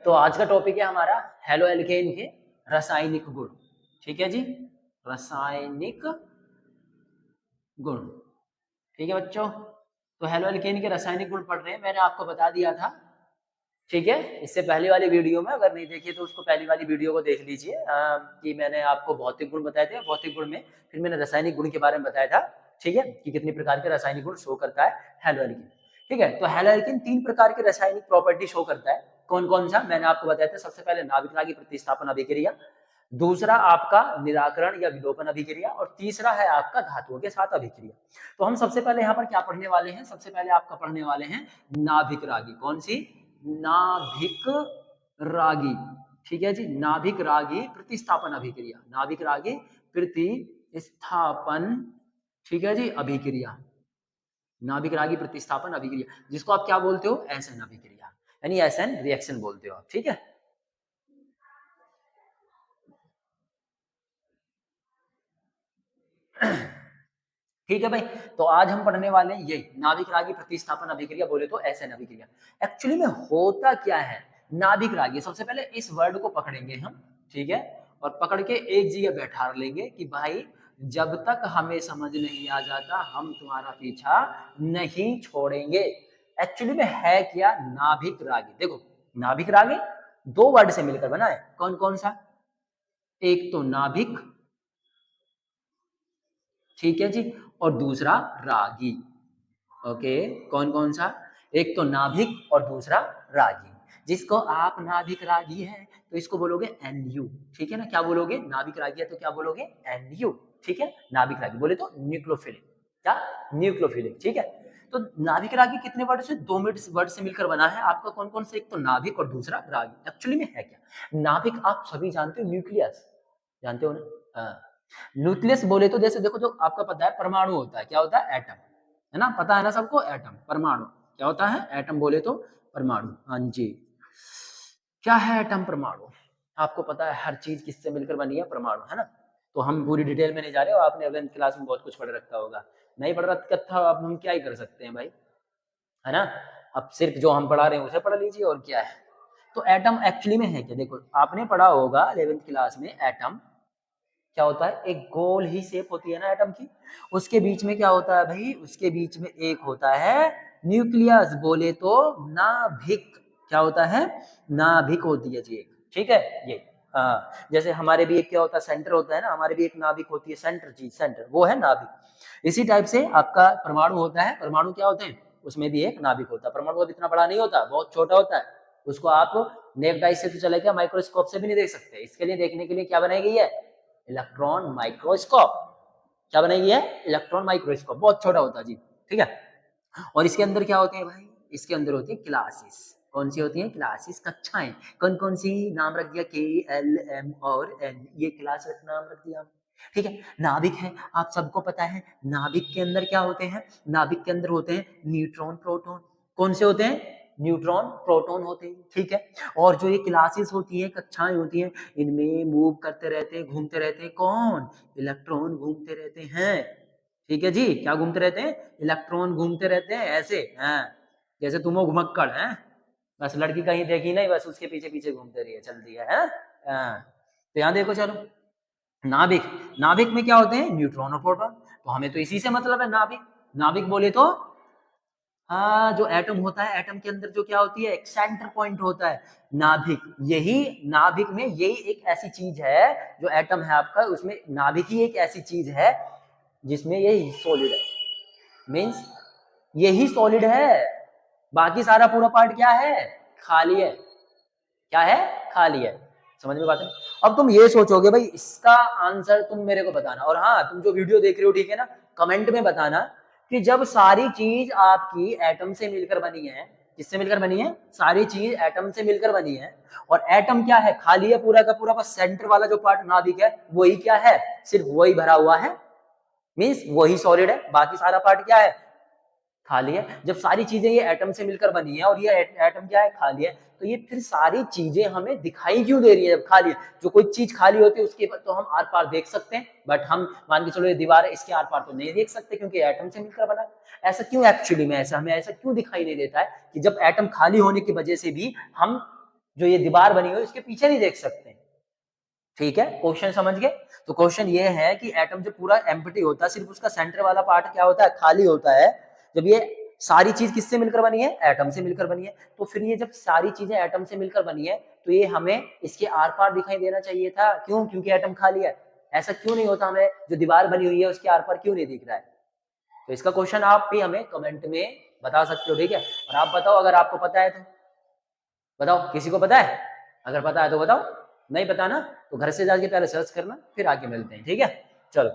तो आज का टॉपिक है हमारा हेलो एल्केन के रासायनिक गुण। ठीक है जी, रासायनिक गुण। ठीक है बच्चों, तो हेलो एल्केन के रासायनिक गुण पढ़ रहे हैं। मैंने आपको बता दिया था, ठीक है, इससे पहले वाली वीडियो में। अगर नहीं देखी तो उसको पहली वाली वीडियो को देख लीजिए कि मैंने आपको भौतिक गुण बताए थे। भौतिक गुण में फिर मैंने रासायनिक गुण के बारे में बताया था, ठीक है, कि कितनी प्रकार के रासायनिक गुण शो करता है हेलो एल्केन। ठीक है, तो हेलो एल्केन 3 प्रकार के रासायनिक प्रॉपर्टी शो करता है। कौन कौन सा मैंने आपको बताया था? सबसे पहले नाभिक प्रतिस्थापन अभिक्रिया, दूसरा आपका निराकरण या विलोपन अभिक्रिया, और तीसरा है आपका धातुओं के साथ अभिक्रिया। तो हम सबसे पहले यहाँ पर क्या पढ़ने वाले हैं? सबसे पहले आपका पढ़ने वाले हैं नाभिक रागी। कौन सी? नाभिक रागी। ठीक है जी, नाभिक रागी प्रतिस्थापन अभिक्रिया, नाभिक रागी प्रतिस्थापन, ठीक है जी, अभिक्रिया, नाभिक रागी प्रतिस्थापन अभिक्रिया, जिसको आप क्या बोलते हो? एसएन अभिक्रिया, यानी एसएन रिएक्शन बोलते हो आप। ठीक है, ठीक है भाई। तो आज हम पढ़ने वाले हैं यही नाभिक रागी प्रतिस्थापन अभिक्रिया, बोले तो एसएन अभिक्रिया। एक्चुअली में होता क्या है नाभिक रागी? सबसे पहले इस वर्ड को पकड़ेंगे हम, ठीक है, और पकड़ के एक जगह बैठा लेंगे कि भाई जब तक हमें समझ नहीं आ जाता हम तुम्हारा पीछा नहीं छोड़ेंगे। एक्चुअली में है क्या नाभिक रागी? देखो, नाभिक रागी 2 वर्ड से मिलकर बना है। कौन कौन सा? एक तो नाभिक, ठीक है जी, और दूसरा रागी। ओके, कौन कौन सा? एक तो नाभिक और दूसरा रागी। जिसको आप नाभिक रागी है तो इसको बोलोगे एनयू। ठीक है ना, क्या बोलोगे? नाभिक रागी है तो क्या बोलोगे? एनयू। ठीक है, नाभिक रागी बोले तो न्यूक्लियोफिलिक। क्या? न्यूक्लियोफिलिक। ठीक है, तो नाभिक रागी कितने वर्ड से? 2 वर्ड से मिलकर बना है आपका। कौन कौन से? एक तो नाभिक और दूसरा रागी। एक्चुअली में है क्या नाभिक? आप सभी जानते हो, न्यूक्लियस जानते हो ना? न्यूक्लियस बोले तो जैसे देखो, जो आपका पता है परमाणु होता है, क्या होता है? एटम, है ना, पता है ना सबको? एटम, परमाणु क्या होता है? एटम बोले तो परमाणु। हाँ जी, क्या है एटम? परमाणु। आपको पता है हर चीज किससे मिलकर बनी है? परमाणु, है ना। तो हम पूरी डिटेल में नहीं जा रहे हो, आपने 11th क्लास में बहुत कुछ पढ़ रखा होगा। नहीं पढ़ रखा था, अब हम क्या ही कर सकते हैं भाई, है ना। अब सिर्फ जो हम पढ़ा रहे हैं उसे पढ़ लीजिए, और क्या है। तो एटम एक्चुअली में है क्या? देखो, आपने पढ़ा होगा 11th क्लास में, एटम क्या होता है? एक गोल ही शेप होती है ना एटम की। उसके बीच में क्या होता है भाई? उसके बीच में एक होता है न्यूक्लियस, बोले तो नाभिक। क्या होता है? नाभिक होती है जी एक। ठीक है, ये हाँ, जैसे हमारे भी एक क्या होता है? सेंटर होता है ना, हमारे भी एक नाभिक होती है, सेंटर चीज, सेंटर वो है नाभिक। इसी टाइप से आपका परमाणु होता है। परमाणु क्या होते हैं? उसमें भी एक नाभिक होता है। परमाणु अब इतना बड़ा नहीं होता, बहुत छोटा होता है। उसको आप नेक डाइस से तो चलेगा, माइक्रोस्कोप से भी नहीं देख सकते। इसके लिए देखने के लिए क्या बनाई गई है? Electron microscope. क्या बनाई गई है? Electron microscope. बहुत छोटा होता है जी, ठीक है। और इसके अंदर क्या होते हैं भाई? इसके अंदर होती है क्लासेस। कौन सी होती है? क्लासेस, कक्षाएं। कौन कौन सी? नाम रख दिया के, एल, एम और एन, ये क्लास नाम रख दिया। ठीक है, नाभिक है, आप सबको पता है। नाभिक के अंदर क्या होते हैं? नाभिक के अंदर होते हैं न्यूट्रॉन, प्रोटॉन। कौन से होते हैं? न्यूट्रॉन, प्रोटॉन होते हैं। ठीक है, और जो ये क्लासेस होती है, कक्षाएं होती हैं, इनमें मूव करते रहते हैं, घूमते रहते हैं। कौन? इलेक्ट्रॉन घूमते रहते हैं। ठीक है जी, क्या घूमते रहते हैं? इलेक्ट्रॉन घूमते रहते हैं, ऐसे हैं जैसे तुम हो घुमक्कड़ हैं। बस लड़की कहीं देखी नहीं, बस उसके पीछे पीछे घूमते रहिए, चलती है। तो यहाँ देखो, चलो नाभिक, नाभिक में क्या होते हैं? न्यूट्रॉन और प्रोटॉन। तो हमें तो इसी से मतलब है नाभिक। नाभिक बोले तो हाँ, जो एटम होता है, एटम के अंदर जो क्या होती है? एक सेंटर पॉइंट होता है, नाभिक। यही नाभिक में यही एक ऐसी चीज है, जो एटम है आपका, उसमें नाभिक ही एक ऐसी चीज है जिसमें यही सॉलिड है। मीन्स यही सॉलिड है, बाकी सारा पूरा पार्ट क्या है? खाली है। क्या है? खाली है। समझ में बात है? अब तुम ये सोचोगे भाई इसका आंसर तुम मेरे को बताना, और हाँ, तुम जो वीडियो देख रहे हो, ठीक है ना, कमेंट में बताना कि जब सारी चीज आपकी एटम से मिलकर बनी है, किससे मिलकर बनी है? सारी चीज एटम से मिलकर बनी है, और एटम क्या है? खाली है पूरा का पूरा, बस सेंटर वाला जो पार्ट नाभिक है वही क्या है? सिर्फ वही भरा हुआ है, मीन्स वही सॉलिड है, बाकी सारा पार्ट क्या है? खाली है। जब सारी चीजें ये एटम से मिलकर बनी है और ये एटम क्या है? खाली है, तो ये फिर सारी चीजें हमें दिखाई क्यों दे रही है जब खाली है? जो कोई चीज खाली होती है उसके तो हम आर पार देख सकते हैं, बट हम मान के चलो ये दीवार है, इसके आर पार तो नहीं देख सकते क्योंकि एटम से मिलकर बना है। ऐसा क्यों? एक्चुअली में ऐसा हमें ऐसा क्यों दिखाई नहीं देता है कि जब एटम खाली होने की वजह से भी हम जो ये दीवार बनी हुई उसके पीछे नहीं देख सकते। ठीक है, क्वेश्चन समझ गए? तो क्वेश्चन ये है कि एटम जो पूरा एम्प्टी होता है, सिर्फ उसका सेंटर वाला पार्ट क्या होता है, खाली होता है। जब ये सारी चीज किससे मिलकर बनी है, एटम से मिलकर बनी है, तो फिर ये जब सारी चीजें एटम से मिलकर बनी है तो ये हमें इसके आर पार दिखाई देना चाहिए था। क्यों? क्योंकि एटम खाली है। ऐसा क्यों नहीं होता, हमें जो दीवार बनी हुई है उसके आर पार क्यों नहीं दिख रहा है? तो इसका क्वेश्चन आप भी हमें कमेंट में बता सकते हो। ठीक है, और आप बताओ अगर आपको पता है तो बताओ, किसी को पता है? अगर पता है तो बताओ, नहीं पता ना तो घर से जाके पहले सर्च करना, फिर आगे मिलते हैं। ठीक है, चलो।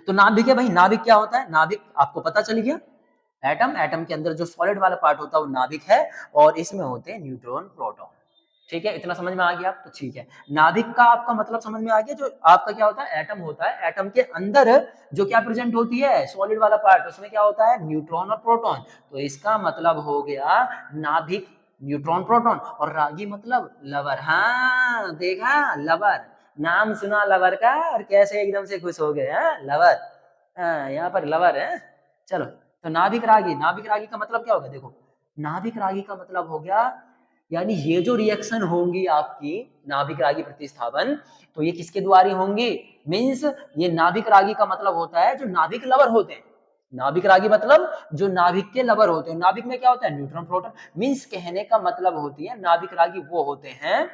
तो नाभिक है भाई, नाभिक क्या होता है? नाभिक आपको पता चल गया, एटम, एटम के अंदर जो सॉलिड वाला पार्ट होता है वो नाभिक है, और इसमें होते हैं न्यूट्रॉन प्रोटॉन। ठीक है, इतना समझ में आ गया? तो ठीक है, नाभिक का आपका मतलब समझ में आ गया। जो आपका क्या होता है, एटम होता है, एटम के अंदर जो क्या प्रेजेंट होती है, सॉलिड वाला पार्ट, उसमें क्या होता है, न्यूट्रॉन और प्रोटॉन। तो इसका मतलब हो गया नाभिक न्यूट्रॉन प्रोटॉन, और रागी मतलब लवर। हाँ देखा, लवर, नाम सुना लवर का और कैसे एकदम से खुश हो गए, हाँ लवर, हाँ यहाँ पर लवर है। चलो, तो नाभिक रागी, नाभिक रागी का मतलब क्या होगा? देखो, नाभिक रागी का मतलब हो गया, यानी ये जो रिएक्शन होंगी आपकी नाभिक रागी प्रतिस्थापन, तो ये किसके द्वारा होंगी? मींस ये नाभिक रागी का मतलब होता है जो नाभिक लवर होते हैं। नाभिक रागी मतलब जो नाभिक के लवर होते हैं। नाभिक में क्या होता है, न्यूट्रॉन प्रोटॉन। मींस कहने का मतलब होती है नाभिक रागी वो होते हैं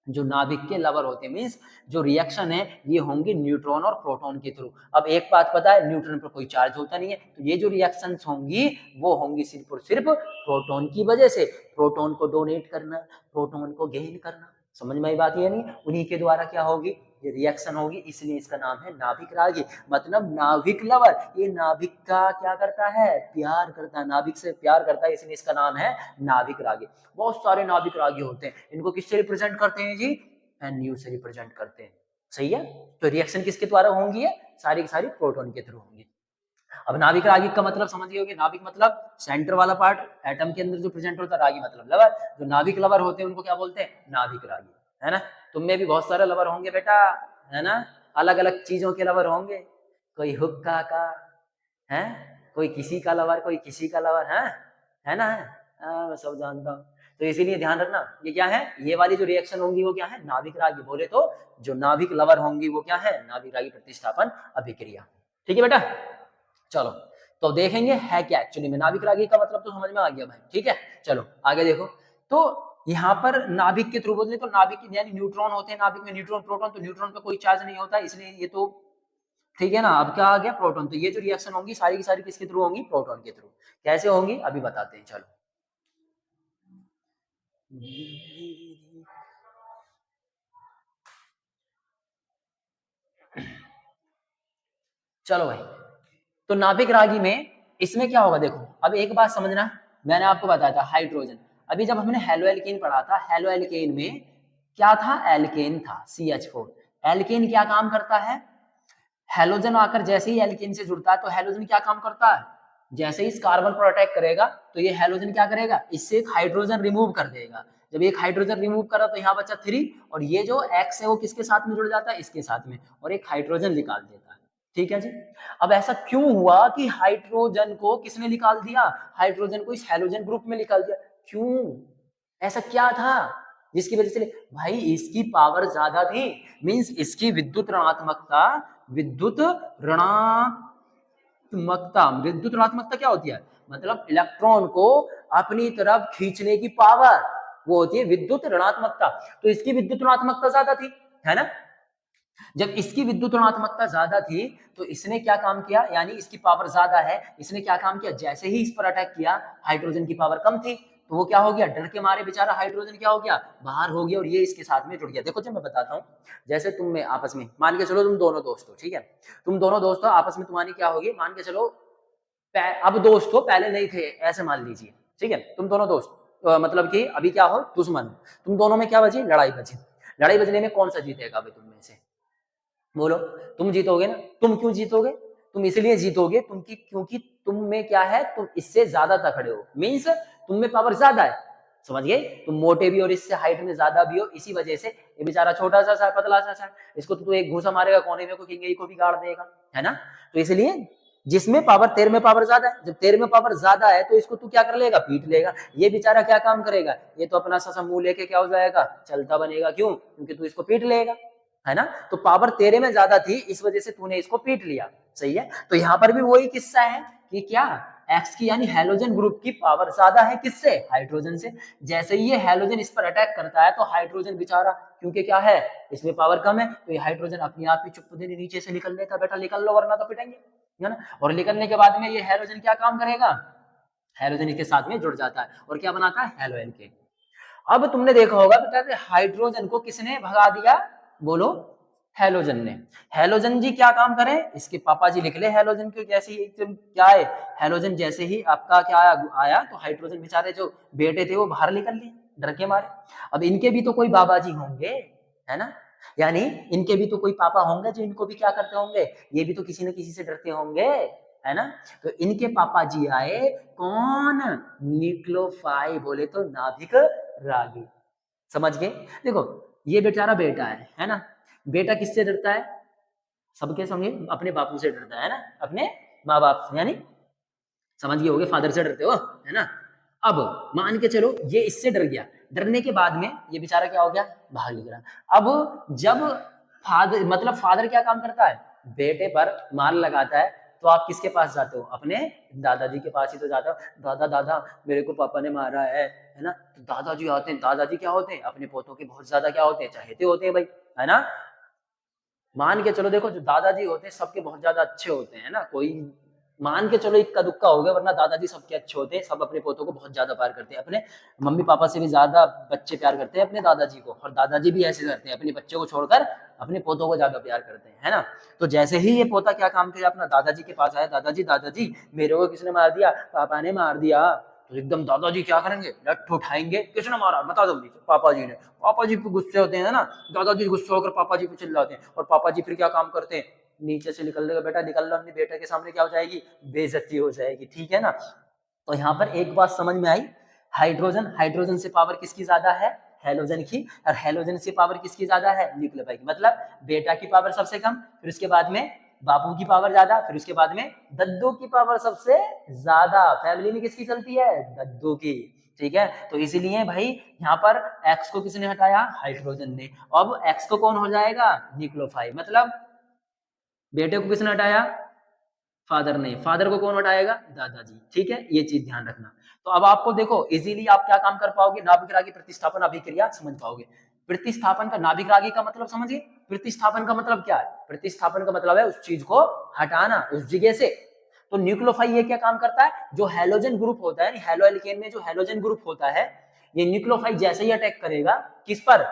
जो नाभिक के लवर होते हैं। मींस जो रिएक्शन है ये होंगी न्यूट्रॉन और प्रोटॉन के थ्रू। अब एक बात पता है, न्यूट्रॉन पर कोई चार्ज होता नहीं है, तो ये जो रिएक्शंस होंगी वो होंगी सिर्फ और सिर्फ प्रोटॉन की वजह से। प्रोटॉन को डोनेट करना, प्रोटॉन को गेन करना, समझ में आई बात? ये नहीं, उन्हीं के द्वारा क्या होगी, ये रिएक्शन होगी। इसलिए इसका नाम है नाभिक रागी, मतलब नाभिक लवर। ये नाभिक का क्या करता है, प्यार करता है, नाभिक से प्यार करता है, इसलिए इसका नाम है नाभिक रागी। बहुत सारे नाभिक रागी होते हैं, इनको किससे रिप्रेजेंट करते हैं जी, NU से रिप्रेजेंट करते हैं। सही है, तो रिएक्शन किसके द्वारा होंगी, है सारी की सारी प्रोटॉन के थ्रू होंगी। अब नाभिक रागी का मतलब समझ गए होगे, नाभिक मतलब सेंटर वाला पार्ट एटम के अंदर जो प्रेजेंट होता है, रागी मतलब लवर। जो नाभिक लवर होते हैं उनको क्या बोलते हैं, नाभिक रागी, है ना? तुम में भी बहुत सारे लवर होंगे बेटा, है ना? अलग अलग चीजों के लवर होंगे, कोई हुक्का का है, कोई किसी का लवर, कोई किसी का लवर, है ना? हाँ, मैं सब जानता हूँ। तो इसीलिए ध्यान रखना, ये क्या है, ये वाली जो रिएक्शन होंगी वो क्या है, नाभिक रागी। बोले तो जो नाभिक लवर होंगी वो क्या है, नाभिक रागी प्रतिस्थापन अभिक्रिया। ठीक है बेटा, चलो। तो देखेंगे है क्या एक्चुअली में नाभिक रागी का मतलब, तो समझ में आ गया भाई। ठीक है, चलो आगे देखो। तो यहाँ पर नाभिक के थ्रू बोलते, तो नाभिक यानी न्यूट्रॉन होते हैं नाभिक में, न्यूट्रॉन प्रोटॉन, तो न्यूट्रॉन पे कोई चार्ज नहीं होता, इसलिए ये तो ठीक है ना। अब क्या आ गया, प्रोटॉन। तो ये जो रिएक्शन होंगी सारी की सारी किसके थ्रू होंगी, प्रोटॉन के थ्रू। कैसे होंगी अभी बताते हैं, चलो। चलो भाई, तो नाभिक रागी में इसमें क्या होगा, देखो अब एक बात समझना, मैंने आपको बताया था हाइड्रोजन। अभी जब हमने हेलो एल्केन पढ़ा था, हेलो एल्केन में क्या था, एल्केन था, CH4। एल्केन क्या काम करता है, हेलोजन आकर जैसे ही एल्केन से जुड़ता है तो हेलोजन क्या काम करता है, जैसे ही इस कार्बन पर अटैक करेगा तो ये हेलोजन क्या करेगा, इससे एक हाइड्रोजन रिमूव कर देगा। जब एक हाइड्रोजन रिमूव करा तो यहाँ बचा 3, और ये जो X है वो किसके साथ में जुड़ जाता है, इसके साथ में, और एक हाइड्रोजन निकाल देता है। ठीक है जी। अब ऐसा क्यों हुआ कि हाइड्रोजन को किसने निकाल दिया, हाइड्रोजन को इस हेलोजन ग्रुप में निकाल दिया, क्यों, ऐसा क्या था जिसकी वजह से, भाई इसकी पावर ज्यादा थी। मींस इसकी विद्युत ऋणात्मकता, विद्युत ऋणात्मकता, विद्युत ऋणात्मकता क्या होती है, मतलब इलेक्ट्रॉन को अपनी तरफ खींचने की पावर, वो होती है विद्युत ऋणात्मकता। तो इसकी विद्युत ऋणात्मकता ज्यादा थी, है ना? जब इसकी विद्युत ऋणात्मकता ज्यादा थी तो इसने क्या काम किया, यानी इसकी पावर ज्यादा है, इसने क्या काम किया, जैसे ही इस पर अटैक किया, हाइड्रोजन की पावर कम थी तो वो क्या हो गया, डर के मारे बेचारा हाइड्रोजन क्या हो गया, बाहर हो गया, और ये इसके साथ में जुड़ गया। देखो जब मैं बताता हूँ, जैसे तुम में आपस में, मान के चलो तुम दोनों दोस्त हो, ठीक है, तुम दोनों दोस्त हो, आपस में तुम्हारी क्या होगी, मान के चलो अब दोस्त हो, पहले नहीं थे, ऐसे मान लीजिए, ठीक है, तुम दोनों दोस्त, मतलब कि अभी क्या हो, दुश्मन हो, तुम दोनों में क्या बची, लड़ाई बची। लड़ाई बचने में कौन सा जीतेगा भाई तुम में से, बोलो, तुम जीतोगे ना। तुम क्यों जीतोगे, तुम इसलिए जीतोगे क्योंकि तुम में क्या है, तुम इससे ज्यादा तकड़े हो, मीन्स तुम में पावर ज्यादा है, समझ गए, तुम मोटे भी और इससे हाइट में ज्यादा भी हो, इसी वजह से ये बेचारा छोटा सा सा पतला सा सा, इसको तो एक घूसा मारेगा कोने में, को किंगे को भी गाड़ देगा, है ना? तो इसलिए जिसमें पावर 13 पावर ज्यादा है। जब 13 पावर ज्यादा है तो इसको तू क्या कर लेगा, पीट लेगा। ये बेचारा क्या काम करेगा, ये तो अपना सा मुंह लेके क्या हो जाएगा, चलता बनेगा। क्यों? क्योंकि तू इसको पीट लेगा, है ना। तो पावर तेरे में ज्यादा थी, इस वजह से तूने इसको पीट लिया। सही है। तो यहाँ पर भी वही किस्सा है कि क्या एक्स की यानी हेलोजन ग्रुप की पावर ज्यादा है किससे, हाइड्रोजन से। जैसे ही ये हेलोजन इस पर अटैक करता है तो हाइड्रोजन बेचारा, क्योंकि क्या है इसमें पावर कम है, तो ये हाइड्रोजन अपने आप ही चुप देने नीचे से निकल लेता, बेटा निकल लो वरना तो पिटेंगे, है ना। और निकलने के बाद में ये हेलोजन क्या काम करेगा, हेलोजन के साथ में जुड़ जाता है और क्या बनाता है, हेलो एल्केन। अब तुमने देखा होगा बेटा हाइड्रोजन को किसने भगा दिया, बोलो, हेलोजन ने। हेलोजन जी क्या काम करें, इसके पापा जी लिख ले हेलोजन को, जैसे ही क्या है, हेलोजन जैसे ही आपका क्या आया तो हाइड्रोजन बेचारे जो बेटे थे वो बाहर निकल लिए डर के मारे। अब इनके भी तो कोई बाबा जी होंगे, है ना, यानी इनके भी तो कोई पापा होंगे जो इनको भी क्या करते होंगे, ये भी तो किसी न किसी से डरते होंगे, है ना। तो इनके पापा जी आए कौन, न्यूक्लियोफाई, बोले तो नाभिक रागी। समझ गए। देखो ये बेचारा बेटा है ना, बेटा किससे डरता है, सबके संगे अपने बापू से डरता है ना, अपने माँ बाप से, यानी समझ गए होगे, फादर से डरते हो, है ना। अब मान के चलो ये इससे डर गया, डरने के बाद में ये बेचारा क्या हो गया, बाहर निकल रहा। अब जब फादर मतलब फादर क्या काम करता है, बेटे पर मार लगाता है, तो आप किसके पास जाते हो, अपने दादाजी के पास ही तो जाते हो। दादा दादा मेरे को पापा ने मारा है ना। तो दादाजी आते हैं, दादाजी क्या होते हैं, अपने पोतों के बहुत ज्यादा क्या होते हैं, चहेते होते हैं भाई, है ना। मान के चलो देखो जो दादाजी होते हैं सबके बहुत ज्यादा अच्छे होते हैं ना, कोई मान के चलो इक्का दुक्का हो गया, वरना दादाजी सबके अच्छे होते हैं, सब अपने पोतों को बहुत ज्यादा प्यार करते हैं, अपने मम्मी पापा से भी ज्यादा बच्चे प्यार करते हैं अपने दादाजी को, और दादाजी भी ऐसे करते हैं, अपने बच्चों को छोड़कर अपने पोतों को ज्यादा प्यार करते हैं, है ना। तो जैसे ही ये पोता क्या काम किया, अपना दादाजी के पास आया, दादाजी दादाजी मेरे को किसने मार दिया, पापा ने मार दिया। तो एकदम दादाजी क्या करेंगे, लठ उठाएंगे, किसने मारा बता जल्दी से, पापा जी ने। पापा जी पे गुस्से होते हैं ना, दादाजी गुस्से होकर पापा जी पे चिल्लाते हैं, और पापा जी फिर क्या काम करते हैं, नीचे से निकल लेगा, बेटा निकल लो, अपने बेटे के सामने क्या हो जाएगी, बेइज्जती हो जाएगी, ठीक है ना। तो यहाँ पर एक बात समझ में आई, हाइड्रोजन, हाइड्रोजन से पावर किसकी ज्यादा है, हेलोजन की, और हेलोजन से पावर किसकी ज्यादा है, न्यूक्लियोफाइल की। मतलब बेटा की पावर सबसे कम, फिर उसके बाद में बापू की पावर ज्यादा, फिर उसके बाद में दद्दू की पावर सबसे ज्यादा। फैमिली में किसकी चलती है, दद्दू की, ठीक है। तो इसीलिए भाई यहाँ पर एक्स को किसने हटाया, हाइड्रोजन ने। अब एक्स को कौन हो जाएगा, न्यूक्लियोफाइल। मतलब बेटे को किसने हटाया, फादर ने, फादर को कौन हटाएगा, दादाजी, ठीक है। ये चीज ध्यान रखना। तो अब आपको देखो इजीली आप क्या काम कर पाओगे, नाभिक रागी प्रतिस्थापन अभिक्रिया समझ पाओगे। प्रतिस्थापन का, नाभिक रागी का मतलब समझिए, प्रतिस्थापन का मतलब क्या है, प्रतिस्थापन का मतलब है उस चीज को हटाना उस जगह से। तो न्यूक्लियोफाइल ये क्या काम करता है, जो हेलोजन ग्रुप होता है, हेलो एल्केन में जो हेलोजन ग्रुप होता है, ये न्यूक्लियोफाइल जैसे ही अटैक करेगा किस पर,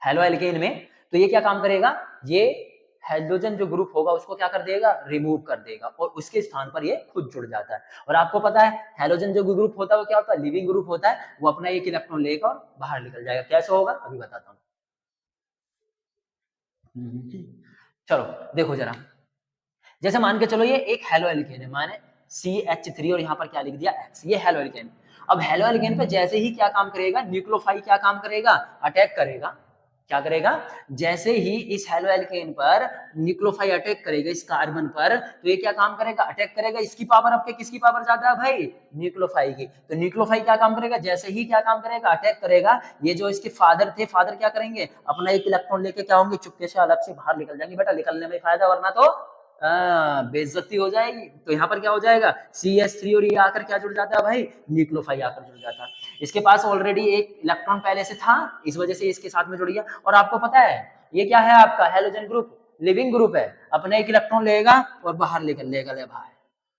हेलो एल्केन में, तो ये क्या काम करेगा, ये हाइड्रोजन जो ग्रुप होगा उसको क्या कर देगा, रिमूव कर देगा, और उसके स्थान पर ये खुद जुड़ जाता है। और आपको पता है हाइड्रोजन जो ग्रुप होता है वो क्या होता है, लिविंग ग्रुप होता है, वो अपना एक इलेक्ट्रॉन लेकर बाहर निकल जाएगा। कैसे होगा अभी बताता हूँ। चलो देखो जरा, जैसे मान के चलो ये एक हेलो एल्केन है, माने CH3 और यहाँ पर क्या लिख दिया X, ये हेलो एल्केन। अब हेलो एल्केन पे जैसे ही क्या काम करेगा, न्यूक्लियोफाइल क्या काम करेगा, अटैक करेगा। क्या करेगा, जैसे ही इस हेलो एल्केन पर न्यूक्लियोफाइल अटैक करेगा इस कार्बन पर, तो ये क्या काम करेगा, अटैक करेगा। इसकी पावर आपके किसकी पावर ज्यादा है भाई, न्यूक्लियोफाइल की। तो न्यूक्लियोफाइल क्या काम करेगा, जैसे ही क्या काम करेगा, अटैक करेगा। ये जो इसके फादर थे, फादर क्या करेंगे, अपना एक इलेक्ट्रॉन लेके क्या होंगे, चुपके से अलग से बाहर निकल जाएंगे। बेटा निकलने में फायदा, वरना तो बेइज्जती हो जाएगी। तो यहाँ पर क्या हो जाएगा, CH3 और ये आकर क्या जुड़ जाता है भाई, न्यूक्लियोफाइल आकर जुड़ जाता है। इसके पास ऑलरेडी एक इलेक्ट्रॉन पहले से था, इस वजह से इसके साथ में जुड़ गया। और आपको पता है ये क्या है, आपका हेलोजन ग्रुप लिविंग ग्रुप है, अपना एक इलेक्ट्रॉन लेगा और बाहर निकल लेगा ले भाई।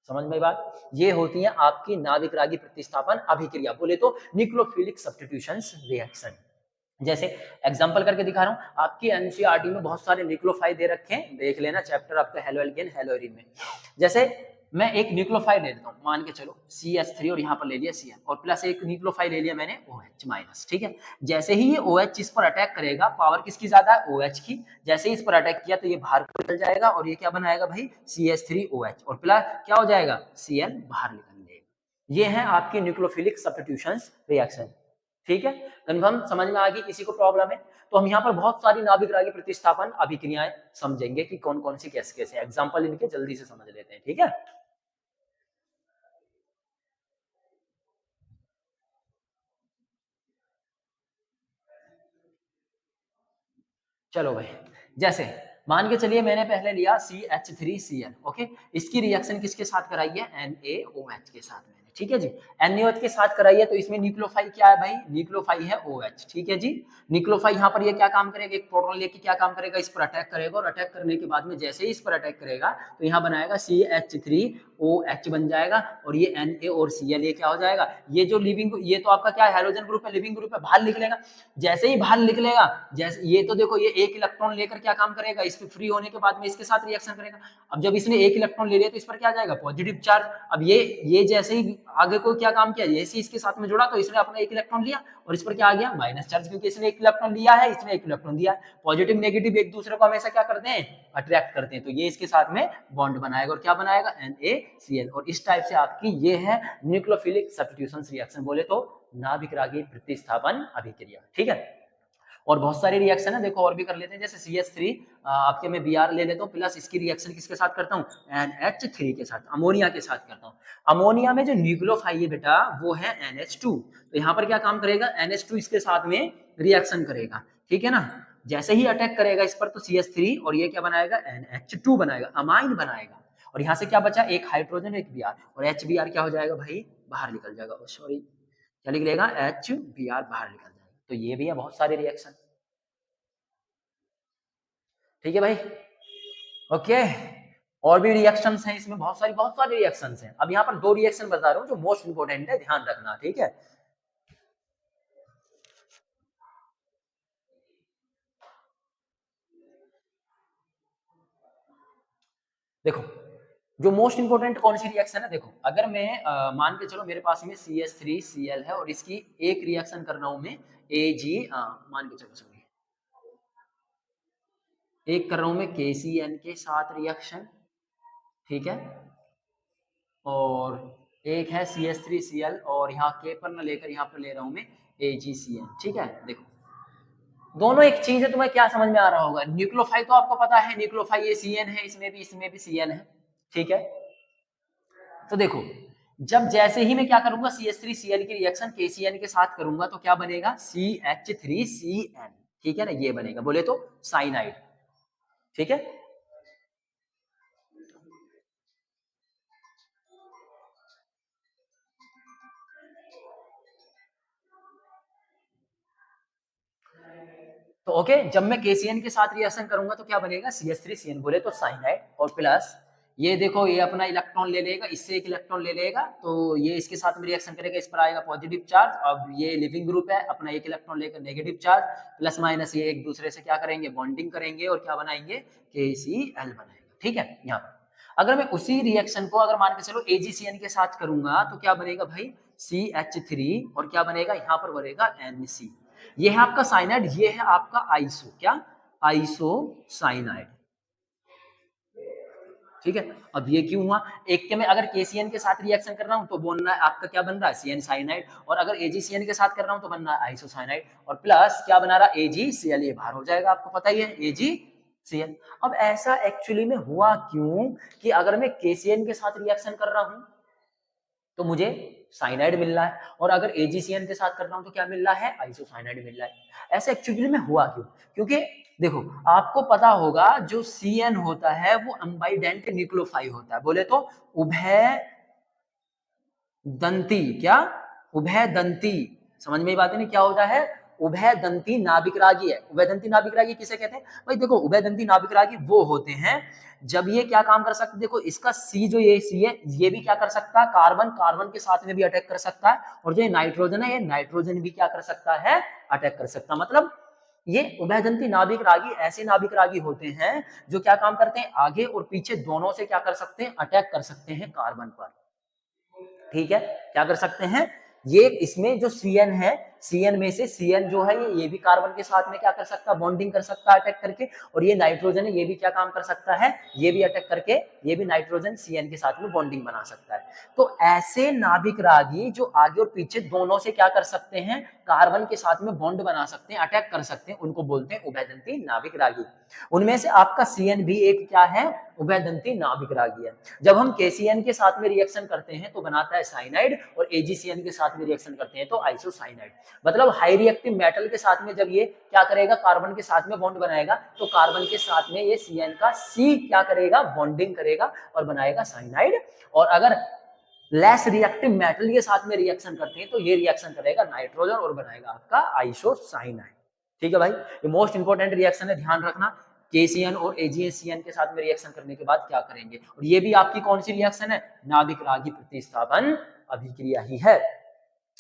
समझ में बात, ये होती है आपकी नाभिक रागी प्रतिस्थापन अभिक्रिया, बोले तो न्यूक्लियोफिलिक सब्स्टिट्यूशन रिएक्शन। जैसे एग्जांपल करके दिखा रहा हूं, आपकी एनसीईआरटी में बहुत सारे न्यूक्लियोफाइल दे रखे हैं, देख लेना चैप्टर आपका हेलो एल्केन हेलो एरीन में। जैसे मैं एक न्यूक्लियोफाइल ले लेता हूं, मान के चलो CH3 और यहाँ पर ले लिया Cl और प्लस एक न्यूक्लियोफाइल ले लिया मैंने OH माइनस, ठीक है। जैसे ही ये OH इस पर अटैक करेगा, पावर किसकी ज्यादा है, OH की। जैसे ही इस पर अटैक किया तो ये बाहर निकल जाएगा, और ये क्या बनाएगा भाई, CH3OH, और प्लस क्या हो जाएगा, Cl बाहर निकल जाएगा। ये है आपकी न्यूक्लियोफिलिक सब्स्टिट्यूशन रिएक्शन, ठीक है, कन्फर्म समझ में आ गई? किसी को प्रॉब्लम है? तो हम यहाँ पर बहुत सारी नाभिक रागी प्रतिस्थापन अभिक्रियाएं समझेंगे कि कौन कौन सी कैसे कैसे, एग्जाम्पल इनके जल्दी से समझ लेते हैं। ठीक है, चलो भाई, जैसे मान के चलिए मैंने पहले लिया CH3Cl, ओके, इसकी रिएक्शन किसके साथ कराई है? NaOH के साथ मैंने, ठीक है जी, NaOH के साथ कराई है, तो इसमें न्यूक्लियोफाइल क्या है भाई? न्यूक्लियोफाइल है OH, ठीक है जी। न्यूक्लियोफाइल यहाँ पर ये क्या काम करेगा? एक प्रोटॉन लेके क्या काम करेगा? इस पर अटैक करेगा, और अटैक करने के बाद में जैसे ही इस पर अटैक करेगा तो यहाँ बनाएगा CH3OH बन जाएगा, और ये Na और Cl ये क्या हो जाएगा? ये जो लिविंग, ये तो आपका क्या है? हाइड्रोजन ग्रुप है, लिविंग ग्रुप है, बाहर निकलेगा। जैसे ही बाहर निकलेगा, जैसे ये तो देखो ये एक इलेक्ट्रॉन लेकर क्या काम करेगा? इस पे फ्री होने के बाद में इसके साथ रिएक्शन करेगा। अब जब इसने एक इलेक्ट्रॉन ले लिया तो इस पर क्या जाएगा? Positive charge. अब ये जैसे ही आगे को क्या काम किया? जैसे इसके साथ में जुड़ा तो इसने अपना एक इलेक्ट्रॉन लिया, और इस पर क्या आ गया? माइनस चार्ज, क्योंकि इसने एक इलेक्ट्रॉन लिया है, इसने एक इलेक्ट्रॉन दिया है। पॉजिटिव नेगेटिव एक दूसरे को हमेशा क्या करते हैं? अट्रैक्ट करते हैं। तो ये इसके साथ में बॉन्ड बनाएगा, और क्या बनाएगा? NaCl। और इस टाइप से आपकी ये है न्यूक्लियोफिलिक सब्स्टिट्यूशन रिएक्शन, बोले तो नाभिक रागी प्रतिस्थापन अभिक्रिया। ठीक है, और बहुत सारी रिएक्शन है, देखो और भी कर लेते हैं। जैसे CH3 आपके मैं Br ले लेता हूँ, प्लस इसकी रिएक्शन किसके साथ करता हूँ? NH3 के साथ, अमोनिया के साथ करता हूँ। अमोनिया में जो न्यूक्लियोफाइल है बेटा वो है NH2, तो यहाँ पर क्या काम करेगा? NH2 इसके साथ में रिएक्शन करेगा, ठीक है ना। जैसे ही अटैक करेगा इस पर तो CH3, और ये क्या बनाएगा? NH2 बनाएगा, अमाइन बनाएगा। और यहाँ से क्या बचा? एक हाइड्रोजन एक Br, और HBr क्या हो जाएगा भाई? बाहर निकल जाएगा। सॉरी, क्या लिख लेगा? HBr बाहर निकल जाएगा। तो ये भी है बहुत सारे रिएक्शन। ठीक है भाई, ओके। और भी रिएक्शंस हैं इसमें, बहुत सारे रिएक्शंस हैं। अब यहाँ पर दो रिएक्शन बता रहा हूँ जो मोस्ट इंपोर्टेंट है, ध्यान रखना, ठीक है। देखो, जो मोस्ट इंपोर्टेंट कौन सी रिएक्शन है, देखो अगर मैं मान के चलो मेरे पास में CH3Cl है, और इसकी एक रिएक्शन कर रहा हूं मैं Ag, मान के चलो सॉरी, एक कर रहा हूं मैं KCN के साथ रिएक्शन, ठीक है, और एक है CH3Cl, और यहाँ K पर न लेकर यहाँ पर ले रहा हूं मैं AgCN, ठीक है। देखो दोनों एक चीज है, तुम्हें क्या समझ में आ रहा होगा? न्यूक्लियोफाइल तो आपको पता है, न्यूक्लियोफाइल ये CN है, इसमें भी CN है, ठीक है। तो देखो, जब जैसे ही मैं क्या करूंगा? CH3Cl की रिएक्शन KCN के साथ करूंगा तो क्या बनेगा? CH3CN, ठीक है ना, ये बनेगा, बोले तो साइनाइड, ठीक है। तो ओके, जब मैं KCN के साथ रिएक्शन करूंगा तो क्या बनेगा? CH3CN, बोले तो साइनाइड। और प्लस ये देखो, ये अपना इलेक्ट्रॉन ले लेगा, इससे एक इलेक्ट्रॉन ले लेगा, तो ये इसके साथ में रिएक्शन करेगा, इस पर आएगा पॉजिटिव चार्ज। अब ये लिविंग ग्रुप है, अपना एक इलेक्ट्रॉन लेकर नेगेटिव चार्ज, प्लस माइनस ये एक दूसरे से क्या करेंगे? बॉन्डिंग करेंगे, और क्या बनाएंगे? KCl बनाएगा, ठीक है। यहाँ पर अगर मैं उसी रिएक्शन को अगर मान के चलो AgCN के साथ करूंगा तो क्या बनेगा भाई? CH3, और क्या बनेगा? यहाँ पर बनेगा NC। ये है आपका साइनाइड, ये है आपका आइसो, क्या? आइसोसाइनाइड, ठीक है। अब ये क्यों हुआ? एक के में अगर KCN के साथ रिएक्शन कर रहा हूं तो बोलना है आपका क्या बन रहा है? CN cyanide. और अगर AgCN के साथ कर रहा हूं तो बन रहा है आइसोसाइनाइड। और प्लस क्या बना रहा? AgCl, ये बाहर हो जाएगा, आपको पता ही है AgCl। अब ऐसा एक्चुअली में हुआ क्यों कि अगर मैं KCN के साथ रिएक्शन कर रहा हूं तो मुझे साइनाइड मिल रहा है, और अगर AgCN के साथ कर रहा हूं तो क्या मिल रहा है? आइसोसाइनाइड मिल रहा है। ऐसा एक्चुअली में हुआ क्यों? क्योंकि देखो, आपको पता होगा जो CN होता है वो अम्बाइडेंट न्यूक्लियोफाइल होता है, बोले तो उभय दंती, क्या? उभय दंती, समझ में बात है नहीं? क्या होता है? उभय दंती नाभिक रागी है। उभय दंती नाभिक रागी किसे कहते हैं भाई? देखो, उभय दंती नाभिक रागी वो होते हैं जब ये क्या काम कर सकते, देखो इसका C जो ये C है, ये भी क्या कर सकता है? कार्बन कार्बन के साथ में भी अटैक कर सकता है, और जो ये नाइट्रोजन है, ये नाइट्रोजन भी क्या कर सकता है? अटैक कर सकता है। मतलब ये उभयदंती नाभिक रागी ऐसे नाभिक रागी होते हैं जो क्या काम करते हैं? आगे और पीछे दोनों से क्या कर सकते हैं? अटैक कर सकते हैं कार्बन पर, ठीक है। क्या कर सकते हैं? ये इसमें जो CN है Cn में से Cn जो है ये भी कार्बन के साथ में क्या कर सकता है, बॉन्डिंग कर सकता है अटैक करके, और ये नाइट्रोजन है ये भी क्या काम कर सकता है, ये भी अटैक करके ये भी नाइट्रोजन Cn के साथ में बॉन्डिंग बना सकता है। तो ऐसे नाभिक रागी जो आगे और पीछे दोनों से क्या कर सकते हैं, कार्बन के साथ में बॉन्ड बना सकते हैं, अटैक कर सकते हैं, उनको बोलते हैं उभयदंती नाभिक रागी। उनमें से आपका Cn भी एक क्या है, उभयदंती नाभिक रागी है। जब हम KCN के साथ में रिएक्शन करते हैं तो बनाता है साइनाइड, और AgCN के साथ में रिएक्शन करते हैं तो आइसोसाइनाइड। मतलब हाई रिएक्टिव मेटल के साथ में जब ये क्या करेगा, कार्बन के साथ में बॉन्ड बनाएगा, तो कार्बन के साथ में ये Cn का C क्या करेगा, बॉन्डिंग करेगा और बनाएगा साइनाइड। और अगर लेस रिएक्टिव मेटल के साथ में रिएक्शन करते हैं तो ये रिएक्शन करेगा नाइट्रोजन और बनाएगा आपका आइसोसाइनाइड। ठीक है भाई, ये मोस्ट इंपोर्टेंट रिएक्शन है, ध्यान रखना। KCN और AgCN के साथ में रिएक्शन करने के बाद क्या करेंगे, और ये भी आपकी कौन सी रिएक्शन है, नाभिक रागी प्रतिस्थापन अभिक्रिया ही है।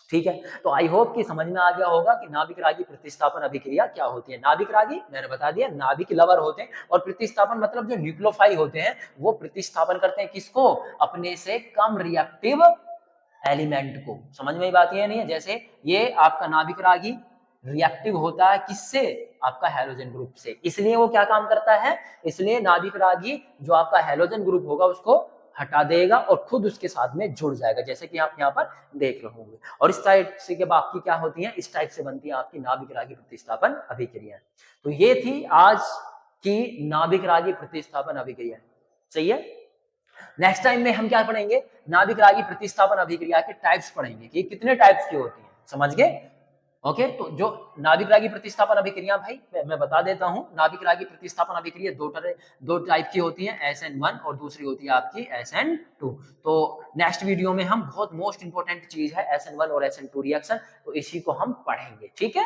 ठीक है, तो आई होप कि समझ में आ गया होगा कि नाभिक रागी प्रतिस्थापन अभिक्रिया क्या होती है। नाभिक रागी मैंने बता दिया, नाभिक लवर होते हैं, और प्रतिस्थापन मतलब जो न्यूक्लियोफाइल होते हैं वो प्रतिस्थापन करते हैं किसको, अपने से कम रिएक्टिव एलिमेंट को। समझ में बात ये नहीं है, जैसे ये आपका नाभिक रागी रिएक्टिव होता है किससे, आपका हैलोजन ग्रुप से, इसलिए वो क्या काम करता है, इसलिए नाभिक रागी जो आपका हैलोजन ग्रुप होगा उसको हटा देगा और खुद उसके साथ में जुड़ जाएगा, जैसे कि आप यहाँ पर देख रहे होंगे। और इस टाइप से के बाकी क्या होती हैं, इस टाइप से बनती है आपकी नाभिक रागी प्रतिस्थापन अभिक्रिया। तो ये थी आज की नाभिक रागी प्रतिस्थापन अभिक्रिया। सही है, नेक्स्ट टाइम में हम क्या पढ़ेंगे, नाभिक रागी प्रतिस्थापन अभिक्रिया के टाइप्स पढ़ेंगे कि कितने टाइप्स की होती हैं, समझ गए। ओके, तो जो नाभिक रागी प्रतिस्थापन अभिक्रिया भाई मैं बता देता हूं, नाभिक रागी प्रतिस्थापन अभिक्रिया दो टाइप की होती है, SN1 और दूसरी होती है आपकी SN2। तो नेक्स्ट वीडियो में हम बहुत मोस्ट इंपोर्टेंट चीज है SN1 और SN2 रिएक्शन, तो इसी को हम पढ़ेंगे। ठीक है।